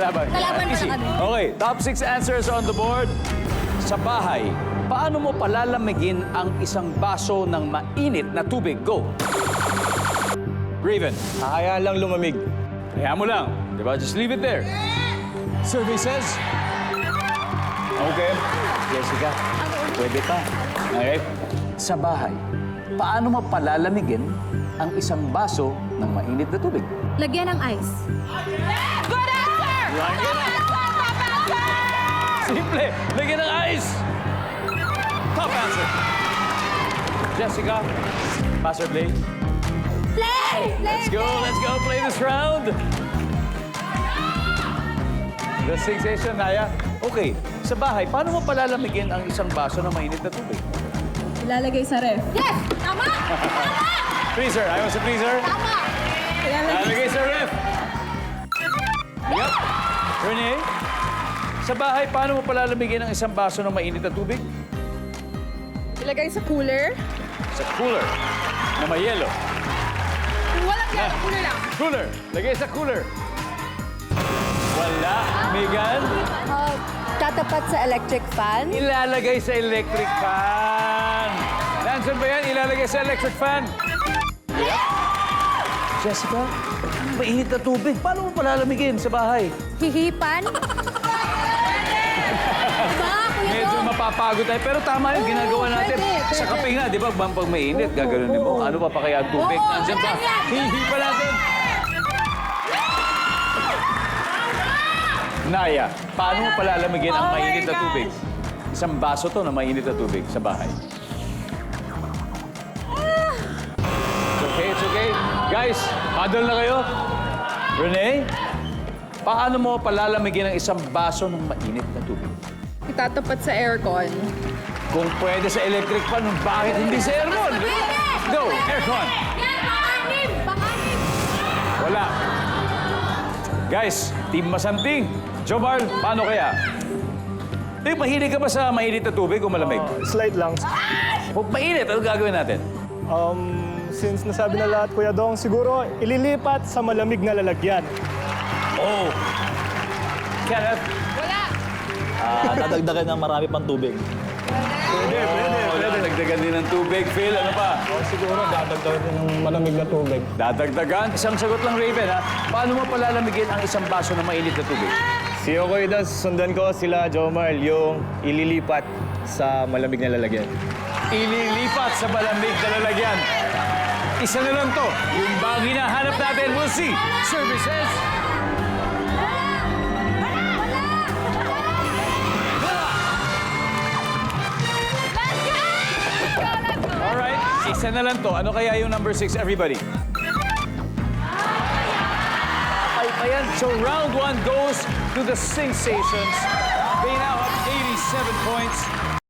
Lalaban. Lalaban Easy. muna kami. Okay, top 6 answers on the board. Sa bahay, paano mo palalamigin ang isang baso ng mainit na tubig? Go! Raven. Hayaan lang lumamig. Kaya mo lang. Di ba? Just leave it there. Survey says... Okay. Jessica, pwede pa. Okay. Sa bahay, paano mo palalamigin ang isang baso ng mainit na tubig? Lagyan ng ice. Good answer! Lagyan ng... Simple. Lagyan ng ice. Top answer. Jessica, pass or play? Play! Let's go. Play this round. The sensation, Naya. Okay, sa bahay, paano mo palalamigin ang isang baso ng mainit na tubig? Ilalagay sa ref. Yes! Tama! Tama! Freezer. Ayaw sa freezer? Tama! Lalagay sa ref. Yep. Renee, sa bahay, paano mo palalamigin ang isang baso ng mainit na tubig? Ilagay sa cooler. Sa cooler na may yelo. Walang yelo, cooler lang. Cooler. Lagay sa cooler. Wala. Megan? Tatapat sa electric fan. Ilalagay sa electric fan. Nandiyan ba yan? Ilalagay sa electric fan. Jessica, mainit na tubig. Paano mo palalamigin sa bahay? Hihipan? Diba, Kuya Medyo Dong? mapapagod tayo. Pero tama yung ginagawa natin. pwede, Sa kape nga, di ba? Pag mainit, gaganunin mo. Ano pa kaya ang tubig? Oo, Nandiyan pa. yan. Hihipa natin. Naya, paano mo palalamigin ang mainit na tubig? Isang baso to na mainit na tubig sa bahay. It's okay. Guys, paddle na kayo. Renee, paano mo palalamigin ang isang baso ng mainit na tubig? Itatapat sa aircon. Kung pwede sa electric fan, bakit hindi sa aircon? Go, aircon. Yan, panganib! Panganib! Wala. Guys, Team Masanting. Jomar, paano kaya? Mahilig ka ba sa mainit na tubig o malamig? Slight lang. Kung mainit, ano gagawin natin? Since nasabi na lahat, Kuya Dong, siguro ililipat sa malamig na lalagyan. Oh. Kenneth? Dadagdagan ng marami pang tubig. Pwede. Dagdagan din ng tubig. Phil, ano pa? Siguro dadagdagan ng malamig na tubig. Dadagdagan? Isang sagot lang, Raven, ha? Paano mo palalamigin ang isang baso ng mainit na tubig? Si Okoy Das, sundan ko sila, Jomar, yung ililipat sa malamig na lalagyan. Ililipat sa malamig na lalagyan. Isa na lang to. Yung bang hinahanap natin, we'll see. Services. Alright, isa na lang to. Ano kaya yung number 6, everybody? Ay, ayan. So round 1 goes to the Sensations. They now have 87 points.